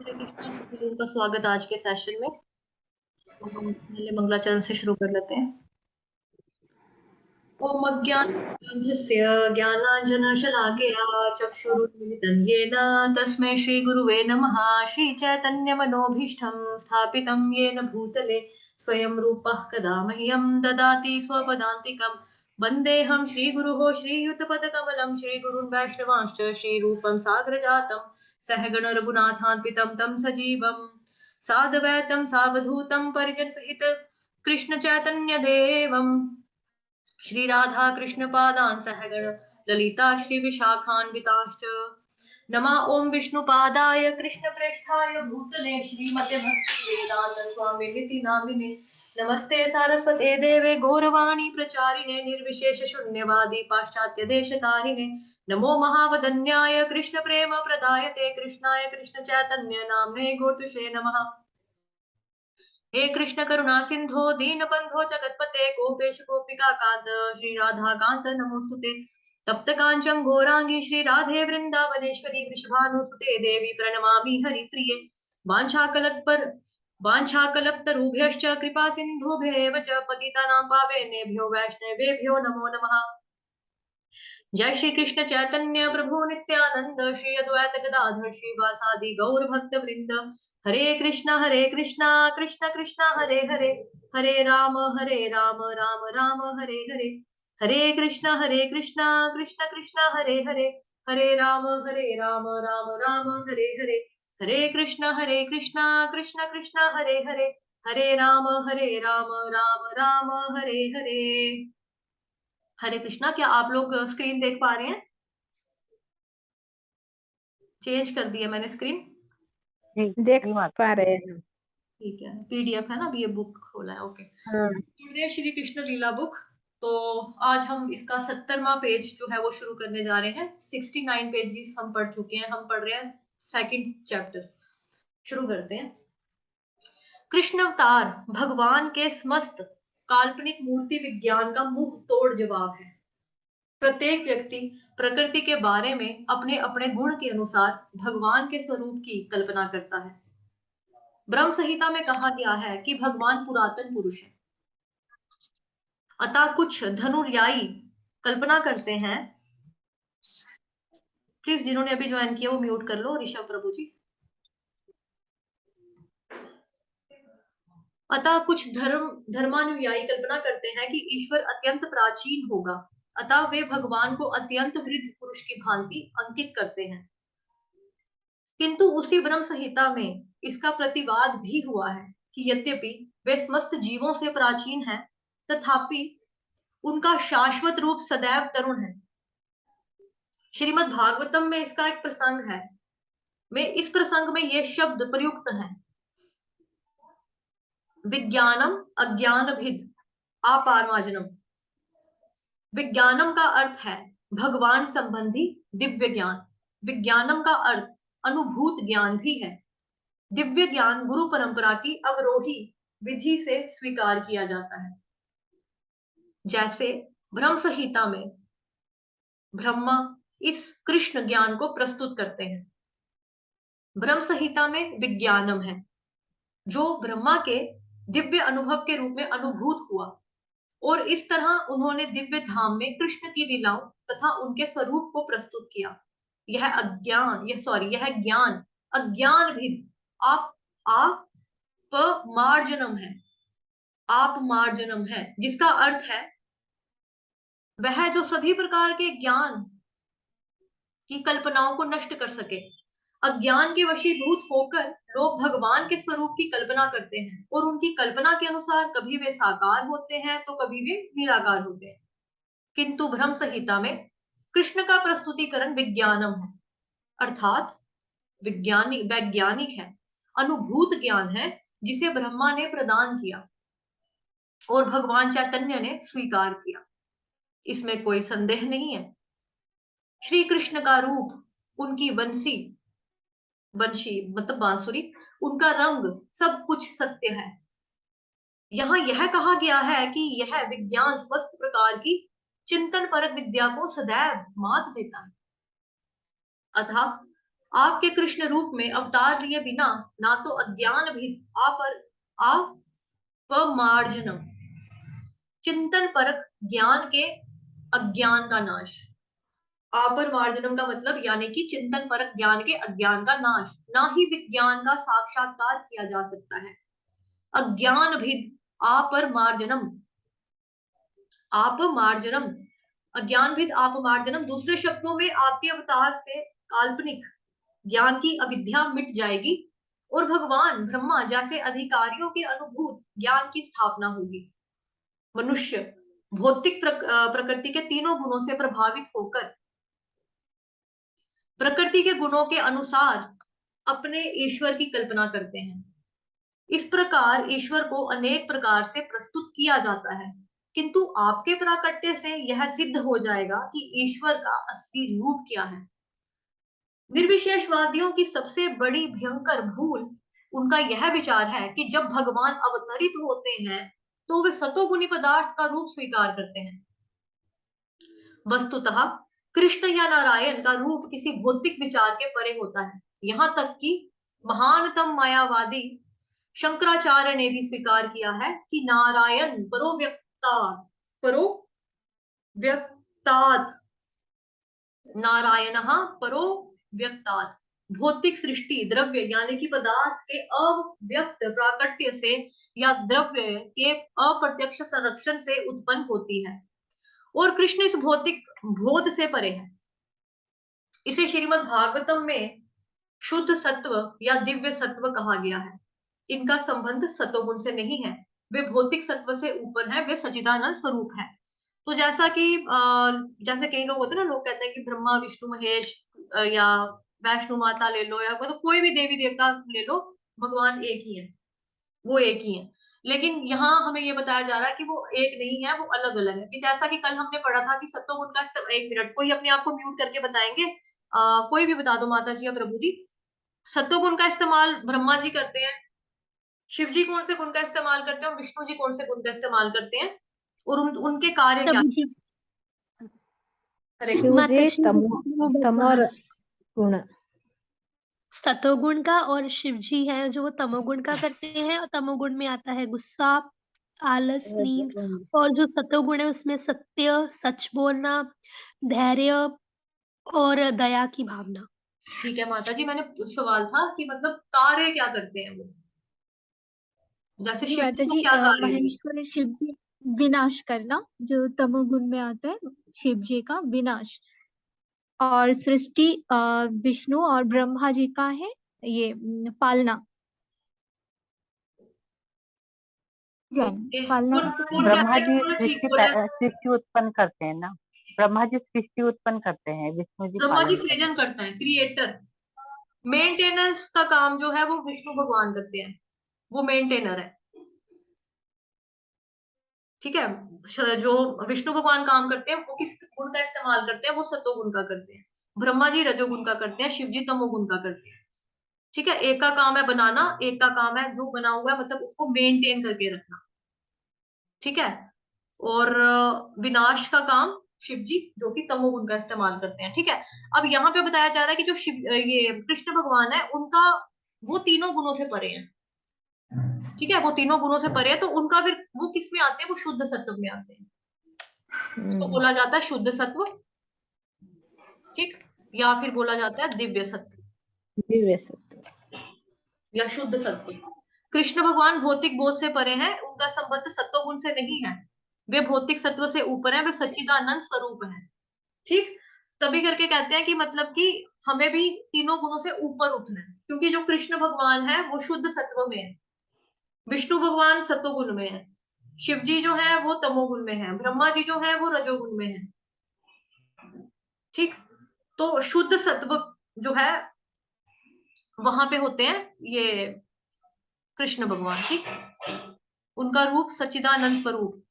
हरे कृष्णा सभी लोगों का स्वागत आज के सेशन में। तो हम पहले मंगलाचरण से शुरू कर लेते हैं। ओम अज्ञानतिमिरान्धस्य ज्ञानाञ्जनशलाकया चक्षुरुन्मिलितं येन तस्मै श्रीगुरुवे नमः। श्रीचैतन्यमनोभीष्टं स्थापितं येन भूतले स्वयं रूपः कदा मह्यं ददाति स्वपदान्तिकं। वन्देऽहं श्रीगुरुः श्रीयुतपदकमलं श्रीगुरुन् वैष्णवांश्च श्रीरूपं साग्रजातं सहगण रघुनाथान्वितं तं सजीवं साद्वैतं सावधूतं परिजनसहित कृष्ण चैतन्य देवम् श्री राधा कृष्ण पादान सहगण ललिता श्री विशाखान्विताश्च नमः ओम विष्णुपादाय कृष्ण प्रेष्ठाय भूतले श्रीमते भक्ति वेदांत स्वामिनिति नामिने नमस्ते सारस्वते देवे गौरवाणी प्रचारिणे निर्विशेष शून्यवादी पाश्चात्य देश तारिणे नमो महावदन्याय कृष्ण प्रेम प्रदायते कृष्णाय कृष्ण चैतन्य नामने गोतुषे नमः। हे कृष्ण करुणा सिंधो दीनबंधो जगतपते गोपेश गोपिका कांत श्री राधा कांत नमोस्तुते तप्त कांचन गौरांगी श्री राधे वृंदावनेश्वरी वृषभानुसुते देवी प्रणमामि हरिप्रिये वाञ्छाकल्पतरुभ्यश्च कृपा सिन्धुभ्येव च पतितानां पावनेभ्यो वैष्णवेभ्यो नमो नमः। जय श्री कृष्ण चैतन्य प्रभु नित्यानंद श्री अद्वैत गदाधर श्रीवासादि गौर भक्त वृंद हरे कृष्णा कृष्ण कृष्णा हरे हरे हरे राम राम राम हरे हरे हरे कृष्णा कृष्ण कृष्णा हरे हरे हरे राम राम राम हरे हरे हरे कृष्णा कृष्ण कृष्णा हरे हरे हरे राम राम राम हरे हरे। हरे कृष्णा, क्या आप लोग स्क्रीन देख पा रहे हैं? चेंज कर दिया मैंने स्क्रीन। देख पा रहे हैं। ठीक है, पीडीएफ है ना, अभी ये बुक खोला है। ओके, हाँ। श्री कृष्ण लीला बुक। तो आज हम इसका 70वां पेज जो है वो शुरू करने जा रहे हैं। 69 पेजेस हम पढ़ चुके हैं, हम पढ़ रहे हैं सेकंड चैप्टर। शुरू करते हैं। कृष्ण अवतार भगवान के समस्त काल्पनिक मूर्ति विज्ञान का मुंह तोड़ जवाब है। प्रत्येक व्यक्ति प्रकृति के बारे में अपने अपने गुण के अनुसार भगवान के स्वरूप की कल्पना करता है। ब्रह्म संहिता में कहा गया है कि भगवान पुरातन पुरुष है, अतः कुछ धनुर्यायी कल्पना करते हैं। प्लीज जिन्होंने अभी ज्वाइन किया वो म्यूट कर लो, ऋषभ प्रभु जी। अतः कुछ धर्मानुयायी कल्पना करते हैं कि ईश्वर अत्यंत प्राचीन होगा, अतः वे भगवान को अत्यंत वृद्ध पुरुष की भांति अंकित करते हैं। किंतु उसी ब्रह्म संहिता में इसका प्रतिवाद भी हुआ है कि यद्यपि वे समस्त जीवों से प्राचीन हैं, तथापि उनका शाश्वत रूप सदैव तरुण है। श्रीमद् भागवतम में इसका एक प्रसंग है। में इस प्रसंग में ये शब्द प्रयुक्त हैं, विज्ञानम अज्ञान भिद अपारमार्जनम। विज्ञानम का अर्थ है भगवान संबंधी दिव्य ज्ञान। विज्ञानम का अर्थ अनुभूत ज्ञान भी है। दिव्य ज्ञान गुरु परंपरा की अवरोही विधि से स्वीकार किया जाता है। जैसे ब्रह्म संहिता में ब्रह्मा इस कृष्ण ज्ञान को प्रस्तुत करते हैं। ब्रह्म संहिता में विज्ञानम है जो ब्रह्मा के दिव्य अनुभव के रूप में अनुभूत हुआ, और इस तरह उन्होंने दिव्य धाम में कृष्ण की लीलाओं तथा उनके स्वरूप को प्रस्तुत किया। यह ज्ञान अज्ञान भी आप मार्जनम है, आप मार्जनम है, जिसका अर्थ है वह जो सभी प्रकार के ज्ञान की कल्पनाओं को नष्ट कर सके। अज्ञान के वशीभूत होकर लोग भगवान के स्वरूप की कल्पना करते हैं, और उनकी कल्पना के अनुसार कभी वे साकार होते हैं तो कभी वे निराकार होते हैं। किंतु ब्रह्म संहिता में कृष्ण का प्रस्तुतिकरण विज्ञानम है, अर्थात वैज्ञानिक है, अनुभूत ज्ञान है, जिसे ब्रह्मा ने प्रदान किया और भगवान चैतन्य ने स्वीकार किया। इसमें कोई संदेह नहीं है। श्री कृष्ण का रूप, उनकी वंशी मतलब बांसुरी, उनका रंग, सब कुछ सत्य है। यहाँ यह कहा गया है कि यह विज्ञान स्वस्थ प्रकार की चिंतन परक विद्या को सदैव मात देता है। अतः आपके कृष्ण रूप में अवतार लिए बिना ना तो अज्ञान भीत अपमार्जनम, चिंतन परक ज्ञान के अज्ञान का नाश। अपरमार्जनम का मतलब यानी कि चिंतन परक ज्ञान के अज्ञान का नाश, ना ही विज्ञान का साक्षात्कार किया जा सकता है। अज्ञान भिद अपरमार्जनम, अपमार्जनम, अज्ञान भिद अपमार्जनम, दूसरे शब्दों में आपके अवतार से काल्पनिक ज्ञान की अविद्या मिट जाएगी और भगवान ब्रह्मा जैसे अधिकारियों के अनुभूत ज्ञान की स्थापना होगी। मनुष्य भौतिक प्रकृति के तीनों गुणों से प्रभावित होकर प्रकृति के गुणों के अनुसार अपने ईश्वर की कल्पना करते हैं। इस प्रकार ईश्वर को अनेक प्रकार से प्रस्तुत किया जाता है, किंतु आपके प्राकट्य से यह सिद्ध हो जाएगा कि ईश्वर का असली रूप क्या है। निर्विशेषवादियों की सबसे बड़ी भयंकर भूल उनका यह विचार है कि जब भगवान अवतरित होते हैं तो वे सतोगुणी पदार्थ का रूप स्वीकार करते हैं। वस्तुतः कृष्ण या नारायण का रूप किसी भौतिक विचार के परे होता है। यहां तक कि महानतम मायावादी शंकराचार्य ने भी स्वीकार किया है कि नारायण परो व्यक्तात्, नारायण परो व्यक्तात्, भौतिक सृष्टि द्रव्य यानी कि पदार्थ के अव्यक्त प्राकट्य से या द्रव्य के अप्रत्यक्ष संरक्षण से उत्पन्न होती है और कृष्ण इस भौतिक बोध से परे है। इसे श्रीमद् भागवतम में शुद्ध सत्व या दिव्य सत्व कहा गया है। इनका संबंध सतोगुण से नहीं है, वे भौतिक सत्व से ऊपर है, वे सच्चिदानंद स्वरूप है। तो जैसा कि जैसे कई लोग होते हैं ना, लोग कहते हैं कि ब्रह्मा विष्णु महेश या वैष्णु माता ले लो या तो कोई भी देवी देवता ले लो, भगवान एक ही है, वो एक ही है। लेकिन यहाँ हमें ये बताया जा रहा है कि वो एक नहीं है, वो अलग अलग है। कि जैसा कि कल हमने पढ़ा था कि सत्वगुण का एक मिनट कोई अपने आप को म्यूट करके बताएंगे, कोई भी बता दो माता जी या प्रभु जी। सत्वगुण का इस्तेमाल ब्रह्मा जी करते हैं, शिव जी कौन से गुण का इस्तेमाल करते हैं और विष्णु जी कौन से गुण का इस्तेमाल करते हैं, और उनके कार्य क्या? शिवजी तमोर गुण, सतोगुण का, और शिव जी है जो वो तमोगुण का करते हैं। और तमोगुण में आता है गुस्सा, आलस, नींद। और जो सतोगुण है उसमें सत्य, सच बोलना, धैर्य और दया की भावना। ठीक है माता जी, मैंने सवाल था कि मतलब कार्य क्या करते हैं वो, जैसे शिव जी को क्या कार्य है? महेश्वर शिव जी विनाश करना, जो तमोगुण में आता है, शिव जी का विनाश। और सृष्टि विष्णु और ब्रह्मा जी का है ये पालना, पालना। ब्रह्मा जी सृष्टि उत्पन्न करते हैं ना, ब्रह्मा जी सृष्टि उत्पन्न करते हैं, विष्णु जी ब्रह्मा जी सृजन करते हैं, क्रिएटर। मेंटेनेंस का काम जो है वो विष्णु भगवान करते हैं, वो मेंटेनर है। ठीक है, जो विष्णु भगवान काम करते हैं वो किस गुण का इस्तेमाल करते हैं, वो सतोगुण का करते हैं। ब्रह्मा जी रजोगुण का करते हैं, शिव जी तमोगुण का करते हैं। ठीक है, एक का काम है बनाना, एक का काम है जो बना हुआ है मतलब उसको मेंटेन करके रखना। ठीक है, और विनाश का काम शिव जी जो कि तमोगुण का इस्तेमाल करते हैं। ठीक है, अब यहाँ पे बताया जा रहा है कि जो शिव ये कृष्ण भगवान है उनका वो तीनों गुणों से परे हैं। ठीक है, वो तीनों गुणों से परे है, तो उनका फिर वो किस में आते हैं, वो शुद्ध सत्व में आते हैं। तो बोला जाता है शुद्ध सत्व, ठीक, या फिर बोला जाता है दिव्य सत्व, दिव्य सत्व या शुद्ध सत्व। कृष्ण भगवान भौतिक बोध से परे हैं, उनका संबंध सत्वगुण से नहीं है, वे भौतिक सत्व से ऊपर है, वे सच्चिदानंद स्वरूप है। ठीक, तभी करके कहते हैं कि मतलब कि हमें भी तीनों गुणों से ऊपर उठना है, क्योंकि जो कृष्ण भगवान है वो शुद्ध सत्व में है, विष्णु भगवान सत्वगुण में है, शिव जी जो है वो तमोगुण में है, ब्रह्मा जी जो है वो रजोगुण में है। ठीक, तो शुद्ध सत्व जो है वहां पे होते हैं ये कृष्ण भगवान। ठीक, उनका रूप सच्चिदानंद स्वरूप।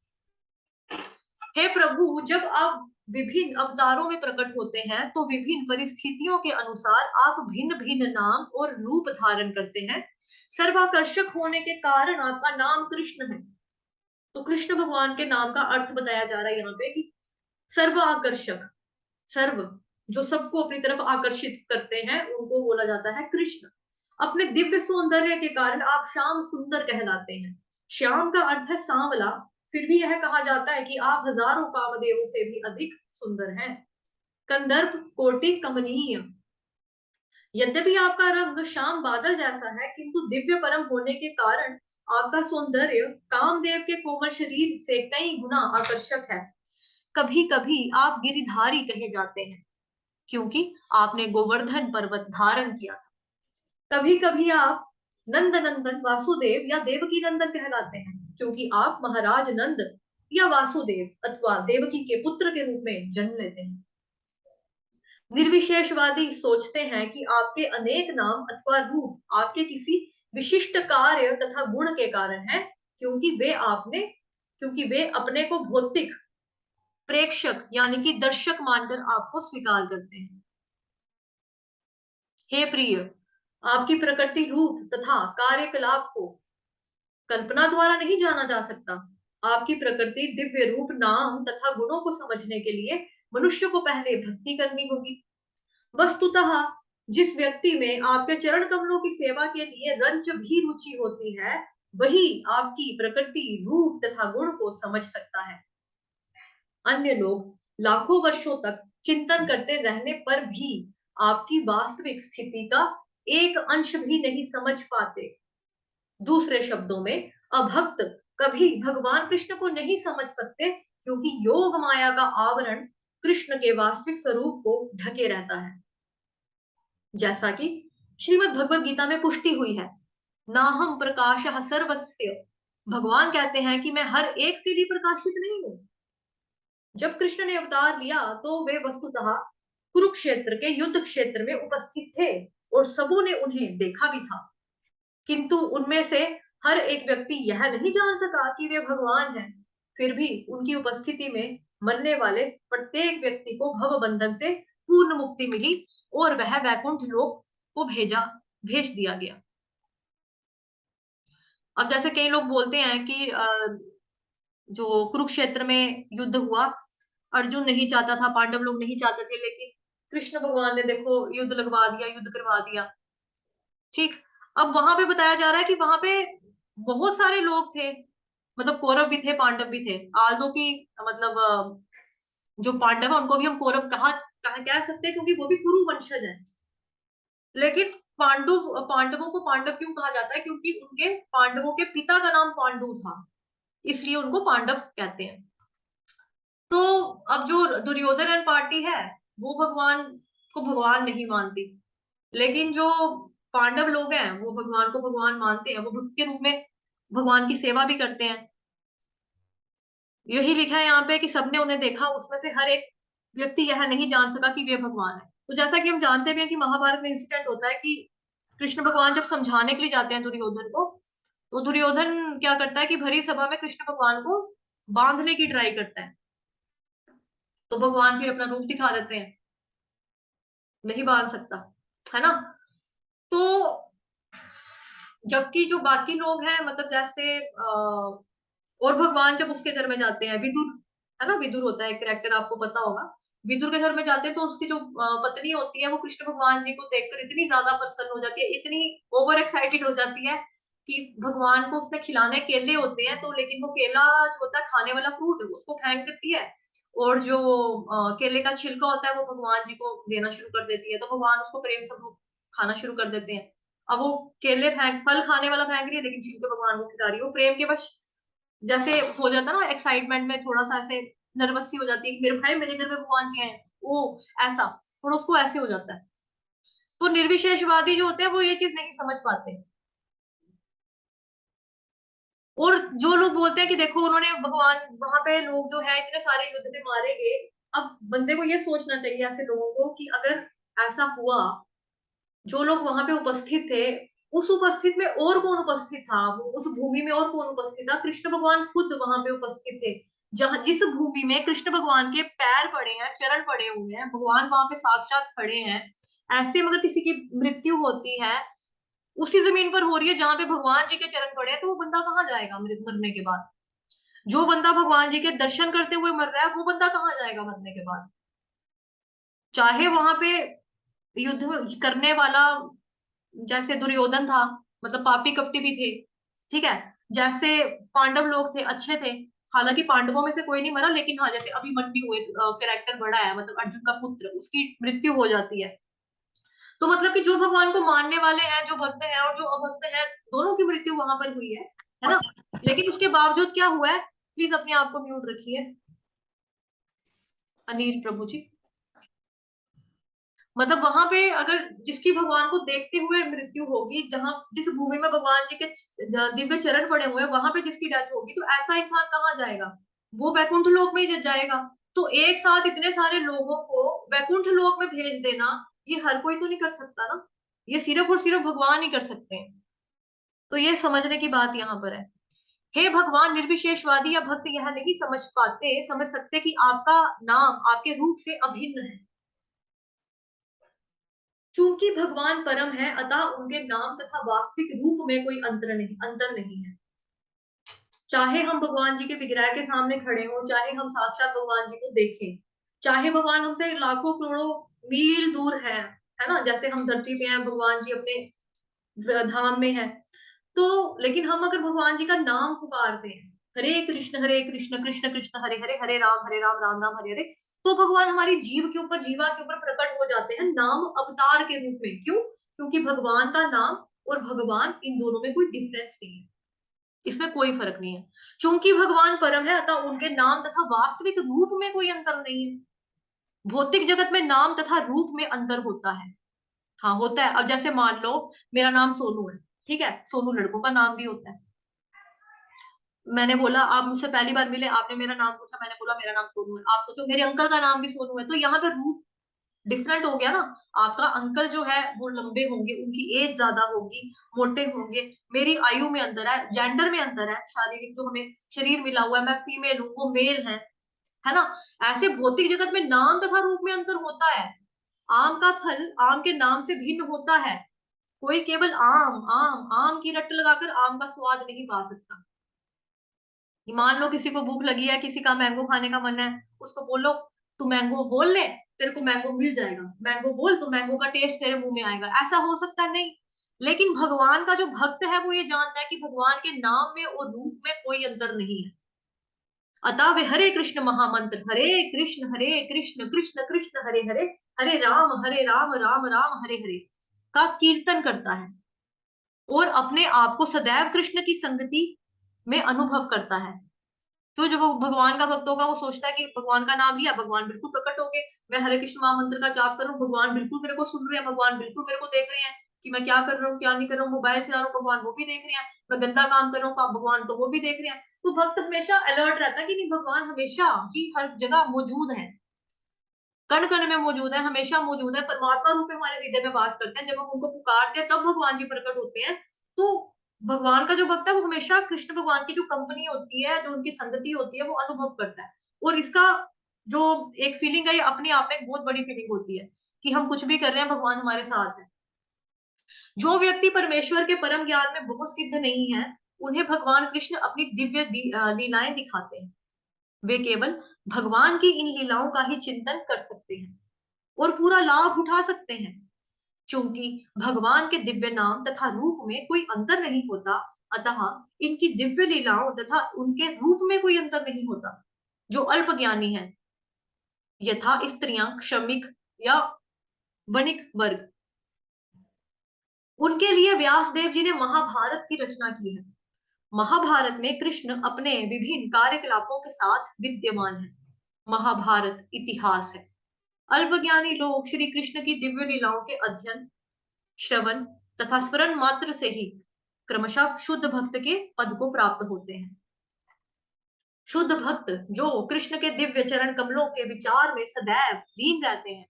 हे प्रभु, जब आप विभिन्न अवतारों में प्रकट होते हैं तो विभिन्न परिस्थितियों के अनुसार आप भिन्न भिन्न नाम और रूप धारण करते हैं। सर्वाकर्षक होने के कारण आपका नाम कृष्ण है। तो कृष्ण भगवान के नाम का अर्थ बताया जा रहा है यहाँ पे कि सर्व आकर्षक, सर्व जो सबको अपनी तरफ आकर्षित करते हैं, उनको बोला जाता है कृष्ण। अपने दिव्य सौंदर्य के कारण आप श्याम सुंदर कहलाते हैं। श्याम का अर्थ है सांवला, फिर भी यह कहा जाता है कि आप हजारों कामदेवों से भी अधिक सुंदर हैं। कंदर्प कोटि कमनीय। यद्यपि आपका रंग श्याम बादल जैसा है, किंतु दिव्य परम होने के कारण आपका सौंदर्य कामदेव के कोमल शरीर से कई गुना आकर्षक है। कभी कभी आप गिरिधारी कहे जाते हैं, क्योंकि आपने गोवर्धन पर्वत धारण किया था। कभी कभी आप नंद नंदन वासुदेव या देवकी नंदन कहलाते हैं, क्योंकि आप महाराज नंद या वासुदेव अथवा देवकी के पुत्र के रूप में जन्म लेते हैं। निर्विशेषवादी सोचते हैं कि आपके अनेक नाम अथवा रूप आपके किसी विशिष्ट कार्य तथा गुण के कारण है, क्योंकि वे अपने को भौतिक प्रेक्षक यानी कि दर्शक मानकर आपको स्वीकार करते हैं। हे प्रिय, आपकी प्रकृति रूप तथा कार्यकलाप को कल्पना द्वारा नहीं जाना जा सकता। आपकी प्रकृति दिव्य रूप नाम तथा गुणों को समझने के लिए मनुष्य को पहले भक्ति करनी होगी। वस्तुतः जिस व्यक्ति में आपके चरण कमलों की सेवा के लिए रंच भी रुचि होती है, वही आपकी प्रकृति रूप तथा गुण को समझ सकता है। अन्य लोग लाखों वर्षों तक चिंतन करते रहने पर भी आपकी वास्तविक स्थिति का एक अंश भी नहीं समझ पाते। दूसरे शब्दों में, अभक्त कभी भगवान कृष्ण को नहीं समझ सकते, क्योंकि योग माया का आवरण कृष्ण के वास्तविक स्वरूप को ढके रहता है। जैसा कि श्रीमद् भगवद गीता में पुष्टि हुई है, नाहम प्रकाशः सर्वस्य। भगवान कहते हैं कि मैं हर एक के लिए प्रकाशित नहीं हूं। जब कृष्ण ने अवतार लिया तो वे वस्तुतः कुरुक्षेत्र के युद्ध क्षेत्र में उपस्थित थे और सबों ने उन्हें देखा भी था, किंतु उनमें से हर एक व्यक्ति यह नहीं जान सका कि वे भगवान हैं। फिर भी उनकी उपस्थिति में मरने वाले प्रत्येक व्यक्ति को भव बंधन से पूर्ण मुक्ति मिली और वह वैकुंठ लोक को भेज दिया गया। अब जैसे कई लोग बोलते हैं कि जो कुरुक्षेत्र में युद्ध हुआ, अर्जुन नहीं चाहता था, पांडव लोग नहीं चाहते थे, लेकिन कृष्ण भगवान ने देखो युद्ध लगवा दिया, युद्ध करवा दिया। ठीक, अब वहां पे बताया जा रहा है कि वहां पे बहुत सारे लोग थे, मतलब कौरव भी थे, पांडव भी थे। आल्दो की मतलब जो पांडव है उनको भी हम कौरव कह सकते हैं, क्योंकि वो भी कुरु वंशज है। लेकिन पांडवों को पांडव क्यों कहा जाता है? क्योंकि उनके पांडवों के पिता का नाम पांडु था, इसलिए उनको पांडव कहते हैं। तो अब जो दुर्योधन एंड पार्टी है, वो भगवान को भगवान नहीं मानती, लेकिन जो पांडव लोग हैं वो भगवान को भगवान मानते हैं। वो भक्त के रूप में भगवान की सेवा भी करते हैं। यही लिखा है यहाँ पे कि सबने उन्हें देखा, उसमें से हर एक व्यक्ति यह नहीं जान सका कि वे भगवान है। तो जैसा कि हम जानते भी हैं कि महाभारत में इंसिडेंट होता है कि कृष्ण भगवान जब समझाने के लिए जाते हैं दुर्योधन को, तो दुर्योधन क्या करता है कि भरी सभा में कृष्ण भगवान को बांधने की ट्राई करता है। तो भगवान फिर अपना रूप दिखा देते हैं, नहीं बांध सकता, है ना। तो जबकि जो बाकी लोग हैं, मतलब जैसे और भगवान जब उसके घर में जाते हैं, विदुर है ना, विदुर होता है एक कैरेक्टर, आपको पता होगा। विदुर के घर में जाते हैं तो उसकी जो पत्नी होती है वो कृष्ण भगवान जी को देखकर इतनी ज्यादा प्रसन्न हो जाती है, इतनी ओवर एक्साइटेड हो जाती है कि भगवान को उसने खिलाने केले होते हैं, तो लेकिन वो केला जो होता है खाने वाला फ्रूट, उसको फेंक देती है, और जो केले का छिलका होता है वो भगवान जी को देना शुरू कर देती है। तो भगवान उसको प्रेम से खाना शुरू कर देते हैं। अब वो केले फल खाने वाला फेंक रही है, लेकिन छिलके भगवान को खिला रही है। वो प्रेम के वश जैसे हो जाता ना, एक्साइटमेंट में थोड़ा सा ऐसे नर्वस सी हो जाती है कि मेरे भाई मेरे घर में भगवान जी हैं, वो ऐसा, और उसको ऐसे हो जाता है। तो निर्विशेषवादी जो होते हैं वो ये चीज नहीं समझ पाते। और जो लोग बोलते हैं कि देखो उन्होंने भगवान, वहां पे लोग जो है इतने सारे युद्ध में मारे गए। अब बंदे को ये सोचना चाहिए ऐसे लोगों को कि अगर ऐसा हुआ, जो लोग वहां पे उपस्थित थे, उस उपस्थित में और कौन उपस्थित था, उस भूमि में और कौन उपस्थित था? कृष्ण भगवान खुद वहां पे उपस्थित थे। जिस भूमि में कृष्ण भगवान के पैर पड़े हैं, चरण पड़े हुए हैं, भगवान वहां पे साक्षात खड़े हैं। ऐसे में अगर किसी की मृत्यु होती है, उसी जमीन पर हो रही है जहां पे भगवान जी के चरण पड़े हैं, तो वो बंदा कहाँ जाएगा मरने के बाद? जो बंदा भगवान जी के दर्शन करते हुए मर रहा है, वो बंदा कहाँ जाएगा मरने के बाद? चाहे वहां पे युद्ध करने वाला जैसे दुर्योधन था, मतलब पापी कपटी भी थे, ठीक है, जैसे पांडव लोग थे, अच्छे थे, हालांकि पांडवों में से कोई नहीं मरा, लेकिन हाँ जैसे अभिमन्यु एक कैरेक्टर बड़ा है, मतलब अर्जुन का पुत्र, उसकी मृत्यु हो जाती है। तो मतलब कि जो भगवान को मानने वाले हैं, जो भक्त हैं और जो अभक्त हैं, दोनों की मृत्यु वहां पर हुई है ना। लेकिन उसके बावजूद क्या हुआ है, प्लीज अपने आप को म्यूट रखिए अनिल प्रभु जी। मतलब वहां पे अगर जिसकी भगवान को देखते हुए मृत्यु होगी, जहां जिस भूमि में भगवान जी के दिव्य चरण पड़े हुए हैं, वहां पे जिसकी डेथ होगी, तो ऐसा इंसान कहाँ जाएगा, वो वैकुंठ लोक में ही जाएगा। तो एक साथ इतने सारे लोगों को वैकुंठ लोक में भेज देना, ये हर कोई तो नहीं कर सकता ना, ये सिर्फ और सिर्फ भगवान ही कर सकते हैं। तो ये समझने की बात यहाँ पर है। हे भगवान, निर्विशेषवादी या भक्त यह नहीं समझ सकते कि आपका नाम आपके रूप से अभिन्न है। चूंकि भगवान परम है, अतः उनके नाम तथा वास्तविक रूप में कोई अंतर नहीं है। चाहे हम भगवान जी के विग्रह के सामने खड़े हों, चाहे हम साक्षात भगवान जी को देखें, चाहे भगवान हमसे लाखों करोड़ों मील दूर है ना, जैसे हम धरती पे हैं, भगवान जी अपने धाम में है, तो लेकिन हम अगर भगवान जी का नाम पुकारते हैं, हरे कृष्ण कृष्ण कृष्ण हरे हरे, हरे राम राम राम हरे हरे, तो भगवान हमारी जीवा के ऊपर प्रकट हो जाते हैं नाम अवतार के रूप में। क्यों? क्योंकि भगवान का नाम और भगवान, इन दोनों में कोई डिफरेंस नहीं है, इसमें कोई फर्क नहीं है। चूंकि भगवान परम है, अतः उनके नाम तथा वास्तविक रूप में कोई अंतर नहीं है। भौतिक जगत में नाम तथा रूप में अंतर होता है, हाँ होता है। अब जैसे मान लो मेरा नाम सोनू है, ठीक है, सोनू लड़कों का नाम भी होता है। मैंने बोला, आप मुझसे पहली बार मिले, आपने मेरा नाम पूछा, मैंने बोला मेरा नाम सोनू है, आप सोचो मेरे अंकल का नाम भी सोनू है, तो यहाँ पे रूप डिफरेंट हो गया ना। आपका अंकल जो है वो लंबे होंगे, उनकी एज ज्यादा होगी, मोटे होंगे, मेरी आयु में अंतर है, जेंडर में अंतर है, शारीरिक जो हमें शरीर मिला हुआ है, मैं फीमेल हूँ, वो मेल है ना। ऐसे भौतिक जगत में नाम तथा रूप में अंतर होता है। आम का फल आम के नाम से भिन्न होता है। कोई केवल आम आम आम की रट्ट लगाकर आम का स्वाद नहीं पा सकता। मान लो किसी को भूख लगी है, किसी का मैंगो खाने का मन है, उसको बोलो तू मैंगो बोल ले, तेरे को मैंगो मिल जाएगा, मैंगो बोल तो मैंगो का टेस्ट तेरे मुंह में आएगा, ऐसा हो सकता है? नहीं। लेकिन भगवान का जो भक्त है वो ये जानता है कि भगवान के नाम में और रूप में कोई अंतर नहीं है। अतः वे हरे कृष्ण महामंत्र, हरे कृष्ण कृष्ण कृष्ण हरे हरे, हरे राम राम राम हरे हरे का कीर्तन करता है और अपने आप को सदैव कृष्ण की संगति में अनुभव करता है। तो जो भगवान का भक्त होगा वो सोचता है कि भगवान का नाम लिया, भगवान बिल्कुल प्रकट हो गए, मैं हरे कृष्ण महामंत्र का जाप करूं, भगवान बिल्कुल मेरे को सुन रहे हैं, भगवान बिल्कुल मेरे को देख रहे हैं कि मैं क्या कर रहा हूँ क्या नहीं कर रहा हूँ, मोबाइल चला रहा हूँ भगवान वो भी देख रहे हैं, मैं गंदा काम कर रहा हूँ भगवान तो वो भी देख रहे हैं। तो भक्त हमेशा अलर्ट रहता है कि नहीं, भगवान हमेशा ही हर जगह मौजूद है, कण कण में मौजूद है, हमेशा मौजूद है, परमात्मा रूप में हमारे हृदय में वास करते हैं। जब हम उनको पुकारते हैं तब भगवान जी प्रकट होते हैं। तो भगवान का जो भक्त है वो हमेशा कृष्ण भगवान की जो कंपनी होती है, जो उनकी संगति होती है, वो अनुभव करता है। और इसका जो एक फीलिंग है, ये अपने आप में एक बहुत बड़ी फीलिंग होती है कि हम कुछ भी कर रहे हैं, भगवान हमारे साथ है। जो व्यक्ति परमेश्वर के परम ज्ञान में बहुत सिद्ध नहीं है, उन्हें भगवान कृष्ण अपनी दिव्य लीलाएं दिखाते हैं। वे केवल भगवान की इन लीलाओं का ही चिंतन कर सकते हैं और पूरा लाभ उठा सकते हैं। क्योंकि भगवान के दिव्य नाम तथा रूप में कोई अंतर नहीं होता, अतः इनकी दिव्य लीलाओं तथा उनके रूप में कोई अंतर नहीं होता। जो अल्प ज्ञानी है, यथा स्त्रियां, श्रमिक या वणिक वर्ग, उनके लिए व्यासदेव जी ने महाभारत की रचना की है। महाभारत में कृष्ण अपने विभिन्न कार्यकलापों के साथ विद्यमान है। महाभारत इतिहास है। अल्पज्ञानी लोग श्री कृष्ण की दिव्य लीलाओं के अध्ययन, श्रवण तथा स्मरण मात्र से ही क्रमशः शुद्ध भक्त के पद को प्राप्त होते हैं। शुद्ध भक्त जो कृष्ण के दिव्य चरण कमलों के विचार में सदैव लीन रहते हैं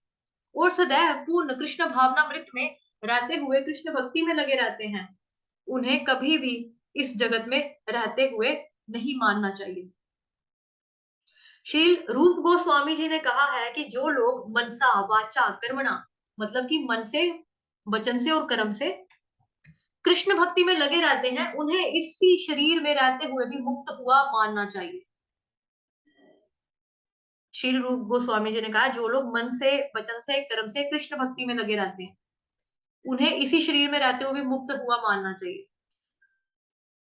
और सदैव पूर्ण कृष्ण भावनामृत में रहते हुए कृष्ण भक्ति में लगे रहते हैं, उन्हें कभी भी इस जगत में रहते हुए नहीं मानना चाहिए। श्री रूप गोस्वामी जी ने कहा है कि जो लोग मनसा वाचा कर्मणा, मतलब कि मन से, वचन से और कर्म से कृष्ण भक्ति में लगे रहते हैं, उन्हें इसी शरीर में रहते हुए भी मुक्त हुआ मानना चाहिए। श्री रूप गोस्वामी जी ने कहा, जो लोग मन से, वचन से, कर्म से कृष्ण भक्ति में लगे रहते हैं, उन्हें इसी शरीर में रहते हुए भी मुक्त हुआ मानना चाहिए।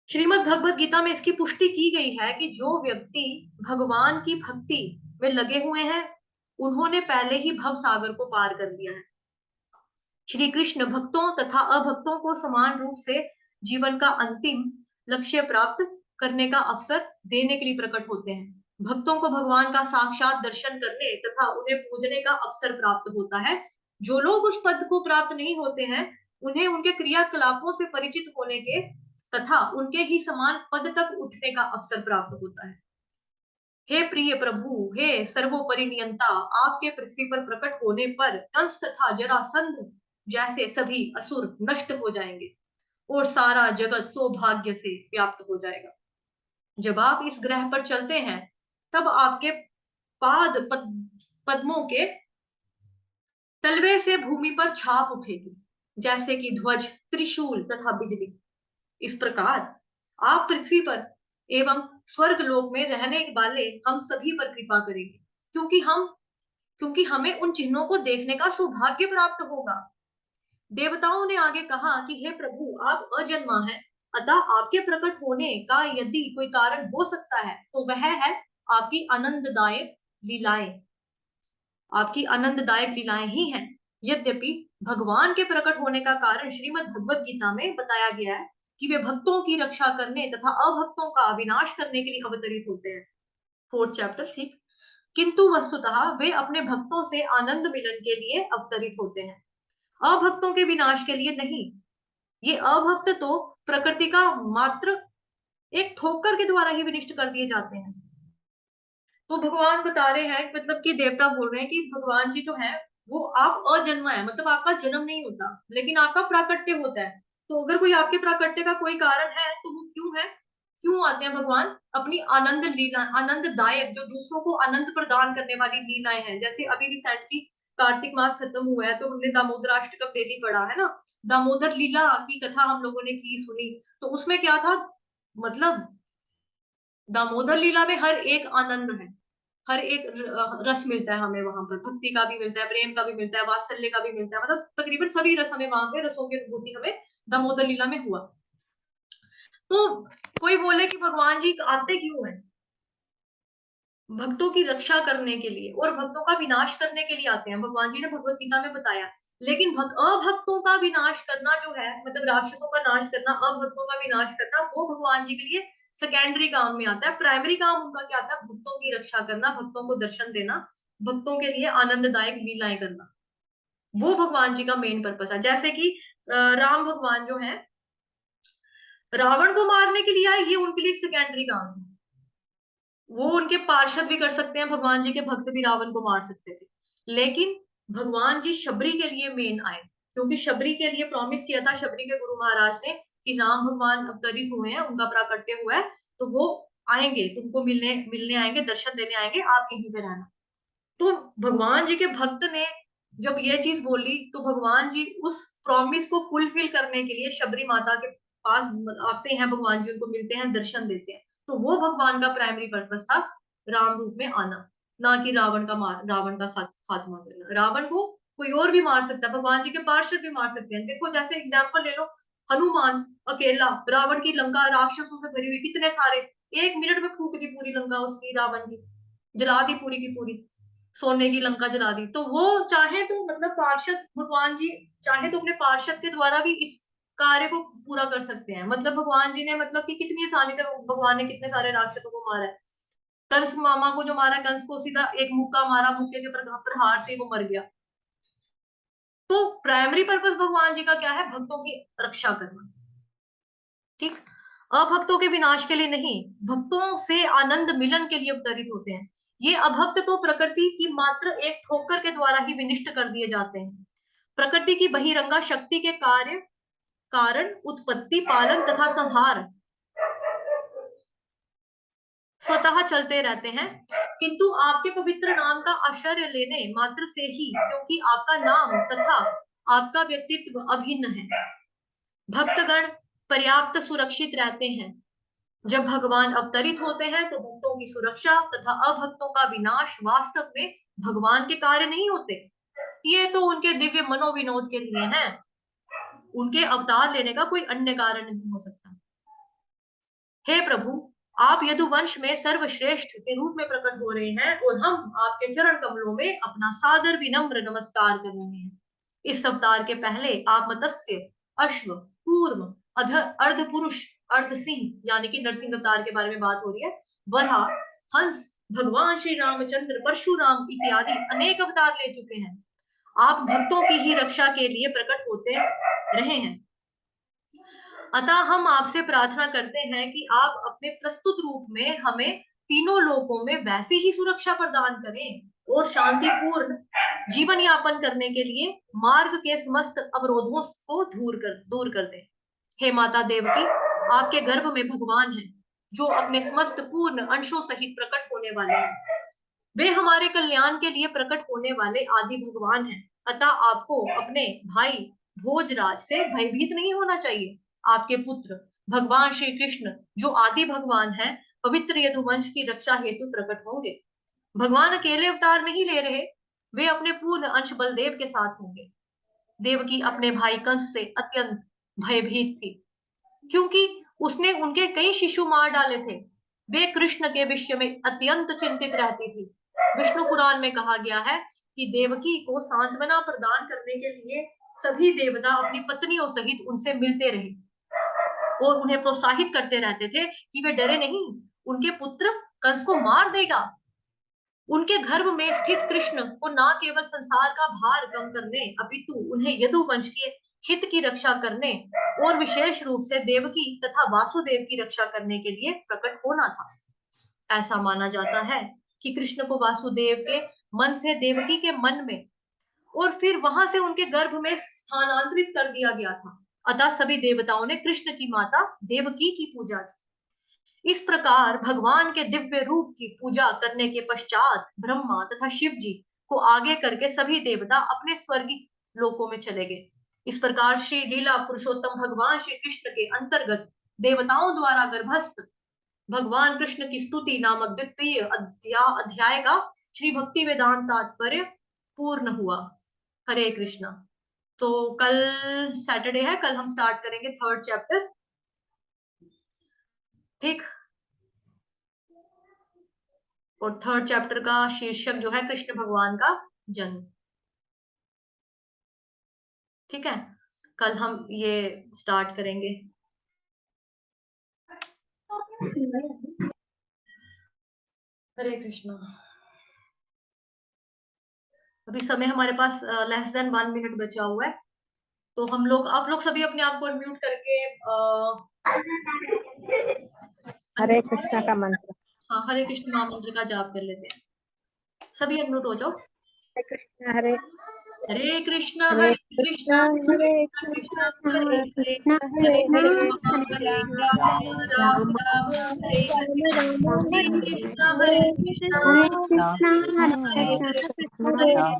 श्रीमद् भगवत गीता में इसकी पुष्टि की गई है कि जो व्यक्ति भगवान की भक्ति में लगे हुए हैं, उन्होंने पहले ही भव सागर को पार कर लिया है। श्री कृष्ण भक्तों तथा अभक्तों को समान रूप से जीवन का अंतिम लक्ष्य प्राप्त करने का अवसर देने के लिए प्रकट होते हैं। भक्तों को भगवान का साक्षात दर्शन करने तथा उन्हें पूजने का अवसर प्राप्त होता है। जो लोग उस पद को प्राप्त नहीं होते हैं, उन्हें उनके क्रियाकलापों से परिचित होने के तथा उनके ही समान पद तक उठने का अवसर प्राप्त होता है। हे प्रिय प्रभु, हे सर्वोपरि नियंता, आपके पृथ्वी पर प्रकट होने पर कंस तथा जरासंध जैसे सभी असुर नष्ट हो जाएंगे और सारा जगत सौभाग्य से व्याप्त हो जाएगा। जब आप इस ग्रह पर चलते हैं, तब आपके पद्मों के तलवे से भूमि पर छाप उठेगी, जैसे कि ध्वज, त्रिशूल तथा बिजली। इस प्रकार आप पृथ्वी पर एवं स्वर्ग लोक में रहने वाले हम सभी पर कृपा करेंगे, क्योंकि हमें उन चिन्हों को देखने का सौभाग्य प्राप्त होगा। देवताओं ने आगे कहा कि हे प्रभु, आप अजन्मा हैं, अतः आपके प्रकट होने का यदि कोई कारण हो सकता है तो वह है आपकी आनंददायक लीलाएं। आपकी आनंददायक लीलाएं ही हैं। यद्यपि भगवान के प्रकट होने का कारण श्रीमद् भगवत गीता में बताया गया है कि वे भक्तों की रक्षा करने तथा अभक्तों का विनाश करने के लिए अवतरित होते हैं। 4th चैप्टर, ठीक। किंतु वस्तुतः वे अपने भक्तों से आनंद मिलन के लिए अवतरित होते हैं, अभक्तों के विनाश के लिए नहीं। ये अभक्त तो प्रकृति का मात्र एक ठोकर के द्वारा ही विनिष्ट कर दिए जाते हैं। तो भगवान बता रहे हैं, मतलब कि देवता बोल रहे हैं कि भगवान जी जो है वो आप अजन्मा है, मतलब आपका जन्म नहीं होता, लेकिन आपका प्राकट्य होता है। तो अगर कोई आपके प्राकट्य का कोई कारण है तो वो क्यों है, क्यों आते हैं भगवान? अपनी आनंद लीला, आनंददायक, जो दूसरों को आनंद प्रदान करने वाली लीलाएं हैं। जैसे अभी रिसेंटली कार्तिक मास खत्म हुआ है, तो हमने दामोदराष्टकम डेली पढ़ा है ना, दामोदर लीला की कथा हम लोगों ने की, सुनी। तो उसमें क्या था, मतलब दामोदर लीला में हर एक आनंद है, हर एक रस मिलता है हमें वहां पर। भक्ति का भी मिलता है, प्रेम का भी मिलता है, वात्सल्य का भी मिलता है, मतलब तकरीबन सभी रस हमें वहां पे, रसों की अनुभूति हमें दामोदर लीला में हुआ। तो कोई बोले कि भगवान जी आते क्यों हैं? भक्तों की रक्षा करने के लिए और भक्तों का विनाश करने के लिए आते हैं, भगवान जी ने भगवत गीता में बताया। लेकिन अभक्तों का विनाश करना जो है, मतलब राक्षसों का नाश करना, अभक्तों का विनाश करना, वो भगवान जी के लिए सेकेंडरी काम में आता है। प्राइमरी काम उनका क्या आता है? भक्तों की रक्षा करना, भक्तों को दर्शन देना, भक्तों के लिए आनंददायक लीलाएं करना, वो भगवान जी का मेन पर्पस है। जैसे कि राम भगवान जो है रावण को मारने के लिए आए, ये उनके लिए सेकेंडरी काम था। वो उनके पार्षद भी कर सकते हैं, भगवान जी के भक्त भी रावण को मार सकते थे, लेकिन भगवान जी शबरी के लिए मेन आए, क्योंकि शबरी के लिए प्रॉमिस किया था शबरी के गुरु महाराज ने कि राम भगवान अवतरित हुए हैं, उनका प्राकट्य हुआ है, तो वो आएंगे, तुमको मिलने मिलने आएंगे, दर्शन देने आएंगे, आप यहीं पे रहना। तो भगवान जी के भक्त ने जब ये चीज बोली, तो भगवान जी उस प्रॉमिस को फुलफिल करने के लिए शबरी माता के पास आते हैं, भगवान जी उनको मिलते हैं, दर्शन देते हैं। तो वो भगवान का प्राइमरी पर्पस था राम रूप में आना, ना कि रावण का खात्मा करना। रावण को कोई और भी मार सकता है, भगवान जी के पार्षद भी मार सकते हैं। देखो, जैसे एग्जाम्पल ले लो, हनुमान अकेला रावण की लंका राक्षसों से भरी हुई, कितने सारे, 1 मिनट में फूक दी पूरी लंका उसकी, रावण की जला दी पूरी की पूरी, सोने की लंका जला दी। तो वो चाहे तो, मतलब पार्षद, भगवान जी चाहे तो अपने पार्षद के द्वारा भी इस कार्य को पूरा कर सकते हैं। मतलब भगवान जी ने, मतलब कि कितनी आसानी से भगवान ने कितने सारे राक्षसों को मारा है। कंस मामा को जो मारा, कंस को सीधा एक मुक्का मारा, मुक्के के प्रहार से वो मर गया। तो प्राइमरी पर्पस भगवान जी का क्या है? भक्तों की रक्षा करना, ठीक। अभक्तों के विनाश के लिए नहीं, भक्तों से आनंद मिलन के लिए अवतरित होते हैं। ये अभक्त तो प्रकृति की मात्र एक ठोकर के द्वारा ही विनिष्ट कर दिए जाते हैं। प्रकृति की बहिरंगा शक्ति के कार्य, कारण, उत्पत्ति, पालन तथा संहार स्वतः चलते रहते हैं, किंतु आपके पवित्र नाम का आश्रय लेने मात्र से ही, क्योंकि आपका नाम तथा आपका व्यक्तित्व अभिन्न है, भक्तगण पर्याप्त सुरक्षित रहते हैं। जब भगवान अवतरित होते हैं तो भक्तों की सुरक्षा तथा अभक्तों का विनाश वास्तव में भगवान के कार्य नहीं होते, ये तो उनके दिव्य मनोविनोद के लिए है। उनके अवतार लेने का कोई अन्य कारण नहीं हो सकता। हे प्रभु, आप यदुवंश में सर्वश्रेष्ठ के रूप में प्रकट हो रहे हैं और हम आपके चरण कमलों में अपना सादर विनम्र नमस्कार कर रहे हैं। इस अवतार के पहले आप मत्स्य, अश्व, कूर्म, अर्ध पुरुष, अर्ध सिंह यानी कि नरसिंह अवतार के बारे में बात हो रही है, वराह, हंस, भगवान श्री रामचंद्र, परशुराम इत्यादि अनेक अवतार ले चुके हैं। आप भक्तों की ही रक्षा के लिए प्रकट होते रहे हैं। अतः हम आपसे प्रार्थना करते हैं कि आप अपने प्रस्तुत रूप में हमें तीनों लोकों में वैसी ही सुरक्षा प्रदान करें और शांतिपूर्ण जीवन यापन करने के लिए मार्ग के समस्त अवरोधों को दूर कर दें। हे माता देवकी, आपके गर्भ में भगवान हैं जो अपने समस्त पूर्ण अंशों सहित प्रकट होने वाले हैं। वे हमारे कल्याण के लिए प्रकट होने वाले आदि भगवान हैं। अतः आपको अपने भाई भोजराज से भयभीत नहीं होना चाहिए। आपके पुत्र भगवान श्री कृष्ण जो आदि भगवान हैं, पवित्र यदुवंश की रक्षा हेतु प्रकट होंगे। भगवान अकेले अवतार नहीं ले रहे, वे अपने पूर्ण अंश बलदेव के साथ होंगे। देवकी अपने भाई कंस से अत्यंत भयभीत थी क्योंकि उसने उनके कई शिशु मार डाले थे। वे कृष्ण के विषय में अत्यंत चिंतित रहती थी। विष्णु पुराण में कहा गया है कि देवकी को सांत्वना प्रदान करने के लिए सभी देवता अपनी पत्नियों सहित उनसे मिलते रहे और उन्हें प्रोत्साहित करते रहते थे कि वे डरे नहीं, उनके पुत्र कंस को मार देगा। उनके गर्भ में स्थित कृष्ण को न केवल संसार का भार कम करने अपितु उन्हें यदुवंश के हित की रक्षा करने और विशेष रूप से देवकी तथा वासुदेव की रक्षा करने के लिए प्रकट होना था। ऐसा माना जाता है कि कृष्ण को वासुदेव के मन से देवकी के मन में और फिर वहां से उनके गर्भ में स्थानांतरित कर दिया गया था। अतः सभी देवताओं ने कृष्ण की माता देवकी की पूजा की। इस प्रकार भगवान के दिव्य रूप की पूजा करने के पश्चात ब्रह्मा तथा शिव जी को आगे करके सभी देवता अपने स्वर्गीय लोकों में चले गए। इस प्रकार श्री लीला पुरुषोत्तम भगवान श्री कृष्ण के अंतर्गत देवताओं द्वारा गर्भस्थ भगवान कृष्ण की स्तुति नामक द्वितीय अध्याय का श्री भक्ति वेदांत तात्पर्य पूर्ण हुआ। हरे कृष्णा। तो कल सैटरडे है, कल हम स्टार्ट करेंगे 3rd चैप्टर। ठीक, और 3rd चैप्टर का शीर्षक जो है कृष्ण भगवान का जन्म। ठीक है, कल हम ये स्टार्ट करेंगे। हरे कृष्णा। अभी समय हमारे पास लेस देन 1 मिनट बचा हुआ है, तो हम लोग आप लोग सभी अपने आप को म्यूट करके हरे कृष्णा का मंत्र, हाँ, हरे कृष्ण महामंत्र का जाप कर लेते हैं। सभी अनम्यूट हो जाओ। हरे कृष्णा हरे हरे कृष्णा हरे हरे कृष्णा कृष्णा हरे कृष्णा कृष्णा हरे कृष्णा हरे हरे हरे हरे हरे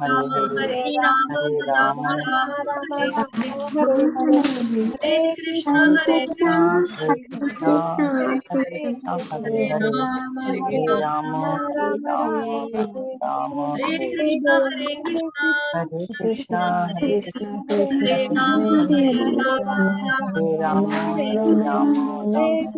हरे राम राम राम हरे हरे कृष्णा हरे कृष्णा हरे हरे कृष्णा हरे हरे हरे राम राम हरे राम राम हरे राम हरे हरे हरे हरे कृष्णा हरे कृष्णा हरे राम हरे राम हरे कृष्णा हरे कृष्णा कृष्णा हरे हरे हरे राम राम हरे हरे